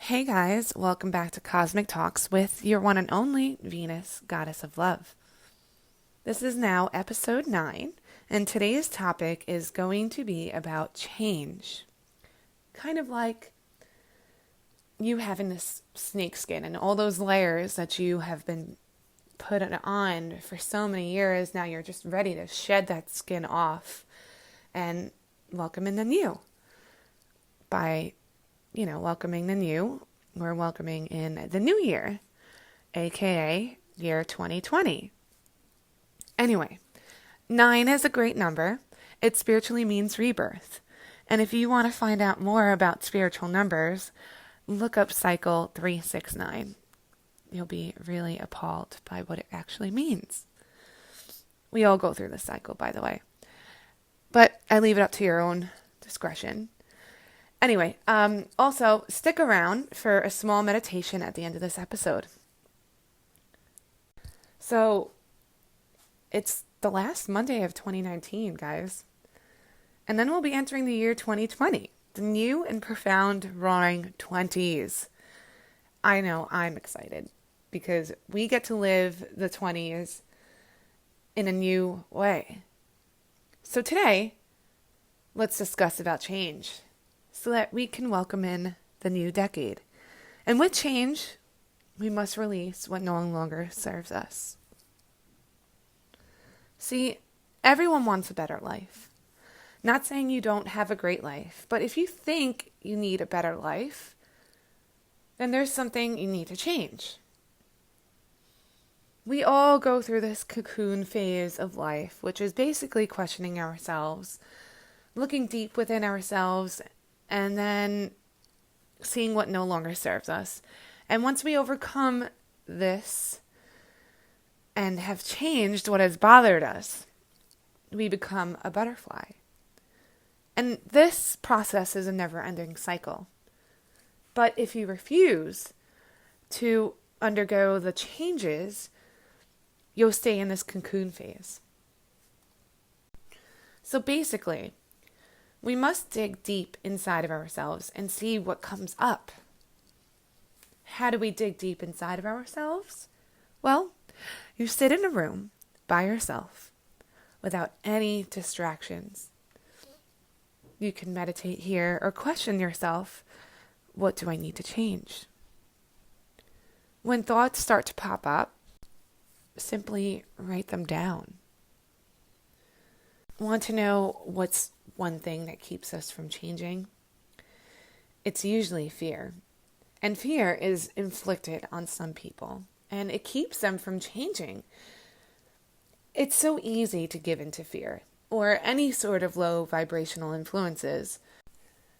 Hey guys, welcome back to Cosmic Talks with your one and only Venus, Goddess of Love. This is now episode 9, and today's topic is going to be about change. Kind of like you having this snake skin and all those layers that you have been put on for so many years. Now you're just ready to shed that skin off and welcome in the new. By welcoming the new, we're welcoming in the new year, aka year 2020. Anyway, 9 is a great number. It spiritually means rebirth. And if you want to find out more about spiritual numbers, look up cycle 369. You'll be really appalled by what it actually means. We all go through this cycle, by the way. But I leave it up to your own discretion. Anyway, also stick around for a small meditation at the end of this episode. So, it's the last Monday of 2019, guys. And then we'll be entering the year 2020, the new and profound roaring 20s. I know, I'm excited because we get to live the 20s in a new way. So today, let's discuss about change, so that we can welcome in the new decade. And with change, we must release what no longer serves us. See, everyone wants a better life. Not saying you don't have a great life, but if you think you need a better life, then there's something you need to change. We all go through this cocoon phase of life, which is basically questioning ourselves, looking deep within ourselves, and then seeing what no longer serves us. And once we overcome this and have changed what has bothered us, we become a butterfly. And this process is a never-ending cycle. But if you refuse to undergo the changes, you'll stay in this cocoon phase. So basically, we must dig deep inside of ourselves and see what comes up. How do we dig deep inside of ourselves? Well, you sit in a room by yourself without any distractions. You can meditate here or question yourself, what do I need to change? When thoughts start to pop up, simply write them down. Want to know what's one thing that keeps us from changing? It's usually fear. And fear is inflicted on some people, and it keeps them from changing. It's so easy to give into fear or any sort of low vibrational influences,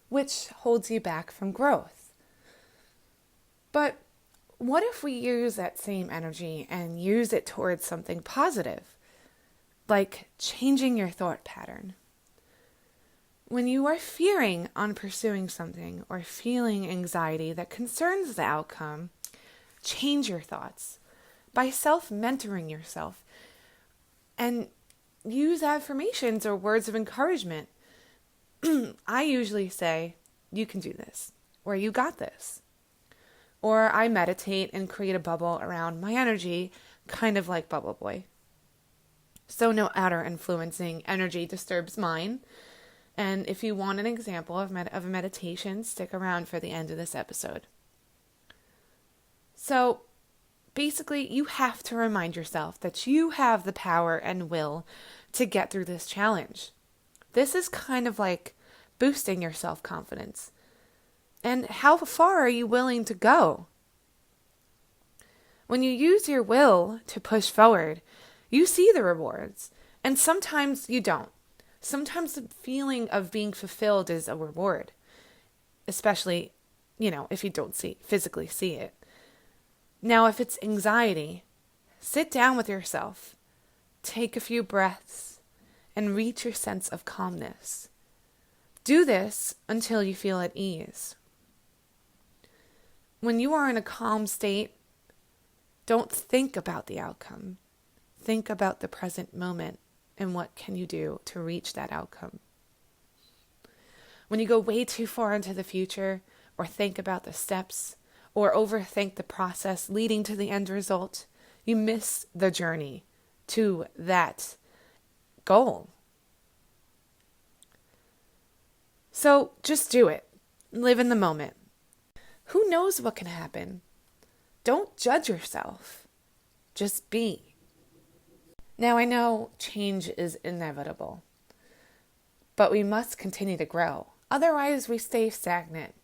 which holds you back from growth. But what if we use that same energy and use it towards something positive, like changing your thought pattern? When you are fearing on pursuing something or feeling anxiety that concerns the outcome, change your thoughts by self-mentoring yourself and use affirmations or words of encouragement. I usually say, you can do this, or you got this. Or I meditate and create a bubble around my energy, kind of like Bubble Boy. So no outer influencing energy disturbs mine. And if you want an example of a meditation, stick around for the end of this episode. So basically, you have to remind yourself that you have the power and will to get through this challenge. This is kind of like boosting your self-confidence. And how far are you willing to go? When you use your will to push forward, you see the rewards. And sometimes you don't. Sometimes the feeling of being fulfilled is a reward, especially, if you don't physically see it. Now, if it's anxiety, sit down with yourself, take a few breaths, and reach your sense of calmness. Do this until you feel at ease. When you are in a calm state, don't think about the outcome. Think about the present moment. And what can you do to reach that outcome? When you go way too far into the future or think about the steps or overthink the process leading to the end result, you miss the journey to that goal. So just do it. Live in the moment. Who knows what can happen? Don't judge yourself. Just be. Now, I know change is inevitable, but we must continue to grow. Otherwise, we stay stagnant.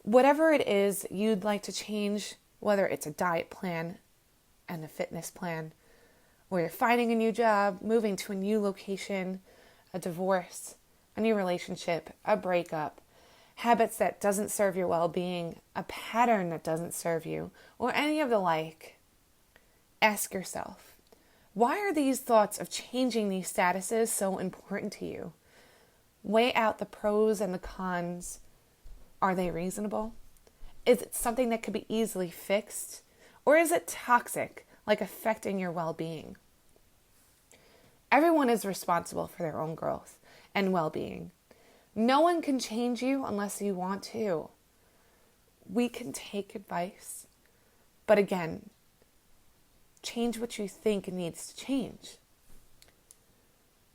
Whatever it is you'd like to change, whether it's a diet plan and a fitness plan, or you're finding a new job, moving to a new location, a divorce, a new relationship, a breakup, habits that doesn't serve your well-being, a pattern that doesn't serve you, or any of the like, ask yourself, why are these thoughts of changing these statuses so important to you? Weigh out the pros and the cons. Are they reasonable? Is it something that could be easily fixed? Or is it toxic, like affecting your well-being? Everyone is responsible for their own growth and well-being. No one can change you unless you want to. We can take advice, but again, change what you think needs to change.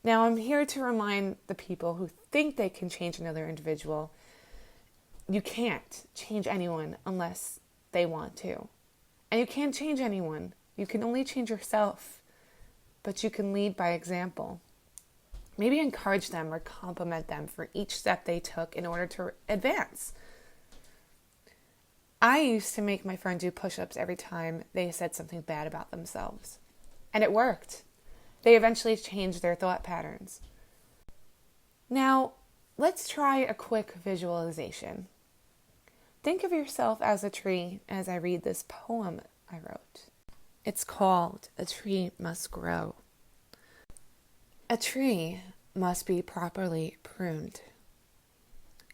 Now, I'm here to remind the people who think they can change another individual, you can't change anyone unless they want to. And you can't change anyone. You can only change yourself, but you can lead by example. Maybe encourage them or compliment them for each step they took in order to advance. I used to make my friend do push-ups every time they said something bad about themselves. And it worked. They eventually changed their thought patterns. Now, let's try a quick visualization. Think of yourself as a tree as I read this poem I wrote. It's called A Tree Must Grow. A tree must be properly pruned.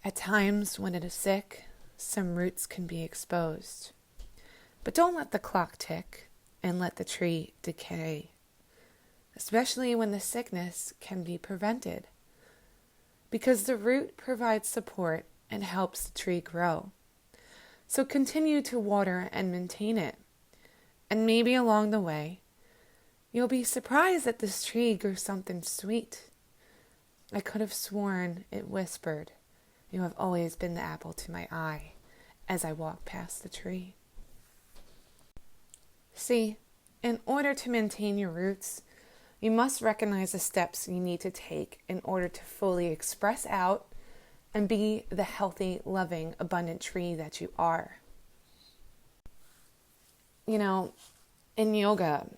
At times when it is sick, some roots can be exposed. But don't let the clock tick and let the tree decay, especially when the sickness can be prevented, because the root provides support and helps the tree grow. So continue to water and maintain it, and maybe along the way, you'll be surprised that this tree grew something sweet. I could have sworn it whispered, "You have always been the apple to my eye," as I walked past the tree. See, in order to maintain your roots, you must recognize the steps you need to take in order to fully express out and be the healthy, loving, abundant tree that you are. You know, in yoga,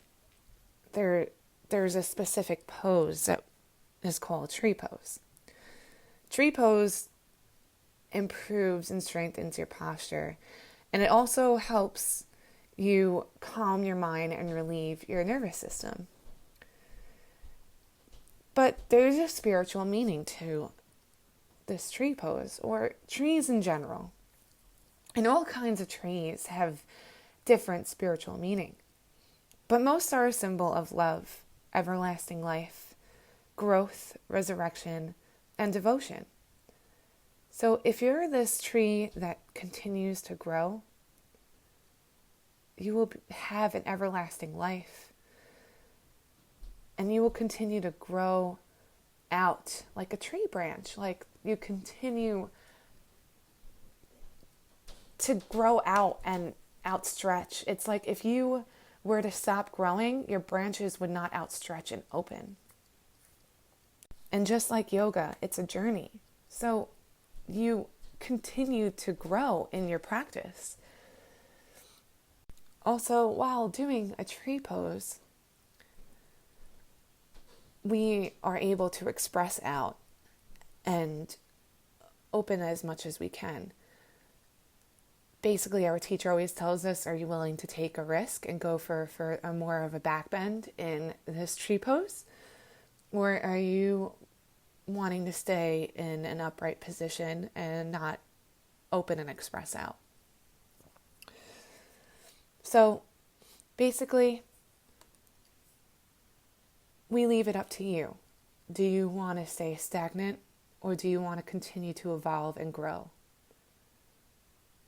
there's a specific pose that is called tree pose. Tree pose improves and strengthens your posture, and it also helps you calm your mind and relieve your nervous system. But there's a spiritual meaning to this tree pose, or trees in general. And all kinds of trees have different spiritual meaning. But most are a symbol of love, everlasting life, growth, resurrection, and devotion. So if you're this tree that continues to grow, you will have an everlasting life. And you will continue to grow out like a tree branch. Like you continue to grow out and outstretch. It's like if you were to stop growing, your branches would not outstretch and open. And just like yoga, it's a journey. So you continue to grow in your practice. Also, while doing a tree pose, we are able to express out and open as much as we can. Basically, our teacher always tells us, are you willing to take a risk and go for a more of a back bend in this tree pose? Or are you wanting to stay in an upright position and not open and express out? So basically, we leave it up to you. Do you want to stay stagnant, or do you want to continue to evolve and grow?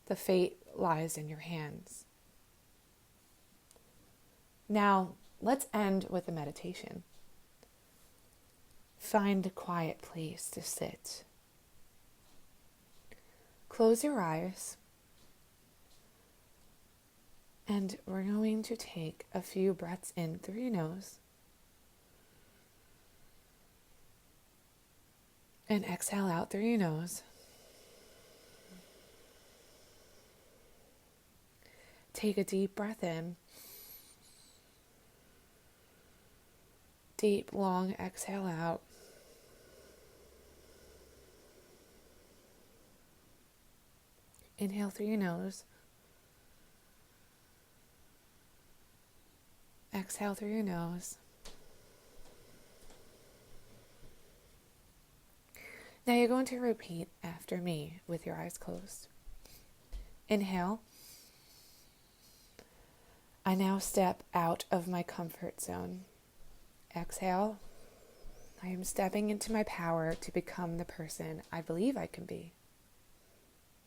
The fate lies in your hands. Now, let's end with a meditation. Find a quiet place to sit. Close your eyes, and we're going to take a few breaths in through your nose and exhale out through your nose. Take a deep breath in. Deep, long exhale out. Inhale through your nose. Exhale through your nose. Now you're going to repeat after me with your eyes closed. Inhale. I now step out of my comfort zone. Exhale. I am stepping into my power to become the person I believe I can be.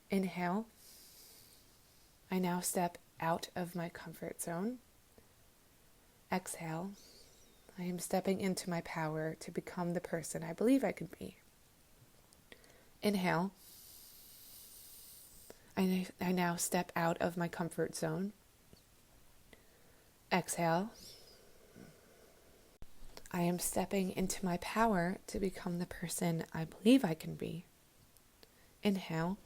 Inhale. I now step out of my comfort zone. Exhale. I am stepping into my power to become the person I believe I can be. Inhale. I now step out of my comfort zone. Exhale. I am stepping into my power to become the person I believe I can be. Inhale.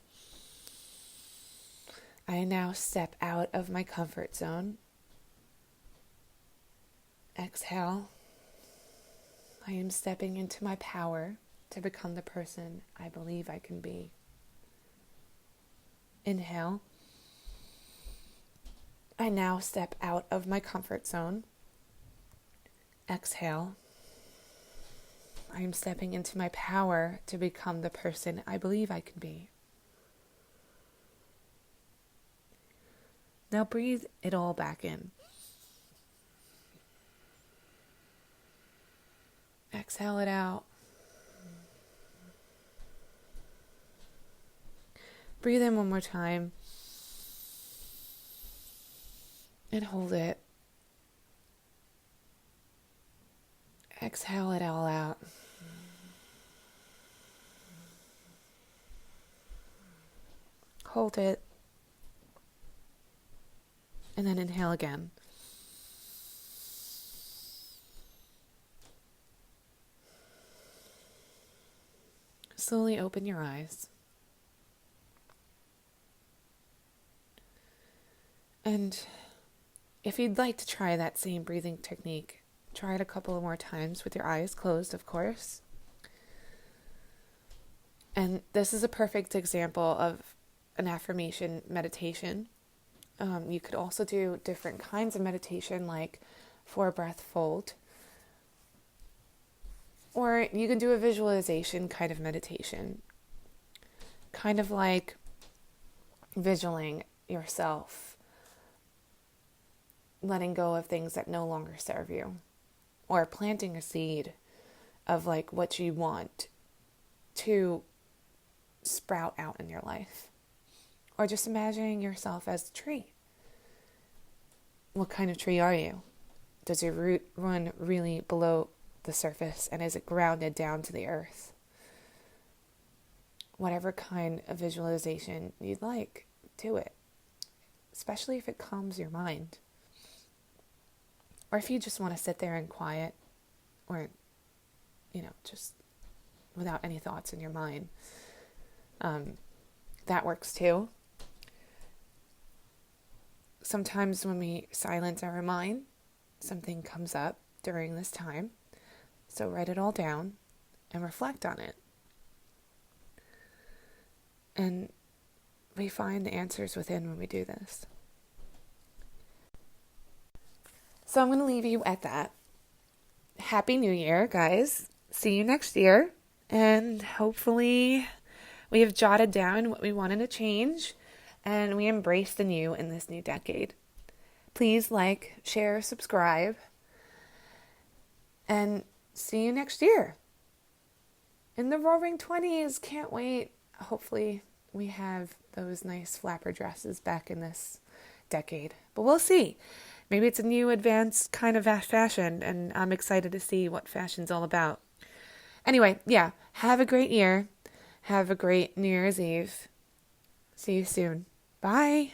I now step out of my comfort zone. Exhale. I am stepping into my power to become the person I believe I can be. Inhale. I now step out of my comfort zone. Exhale. I am stepping into my power to become the person I believe I can be. Now breathe it all back in. Exhale it out. Breathe in one more time. And hold it. Exhale it all out. Hold it. And then inhale again. Slowly open your eyes. And if you'd like to try that same breathing technique, try it a couple of more times with your eyes closed, of course. And this is a perfect example of an affirmation meditation. You could also do different kinds of meditation, like 4-breath fold. Or you can do a visualization kind of meditation. Kind of like visualizing yourself letting go of things that no longer serve you. Or planting a seed of like what you want to sprout out in your life. Or just imagining yourself as a tree. What kind of tree are you? Does your root run really below the surface, and is it grounded down to the earth? Whatever kind of visualization you'd like, do it. Especially if it calms your mind. Or if you just want to sit there in quiet, or, just without any thoughts in your mind. That works too. Sometimes when we silence our mind, something comes up during this time. So write it all down and reflect on it. And we find the answers within when we do this. So I'm going to leave you at that. Happy New Year, guys. See you next year. And hopefully we have jotted down what we wanted to change and we embrace the new in this new decade. Please like, share, subscribe, and see you next year. In the Roaring 20s, can't wait. Hopefully we have those nice flapper dresses back in this decade. But we'll see. Maybe it's a new advanced kind of fashion, and I'm excited to see what fashion's all about. Anyway, yeah, have a great year. Have a great New Year's Eve. See you soon. Bye.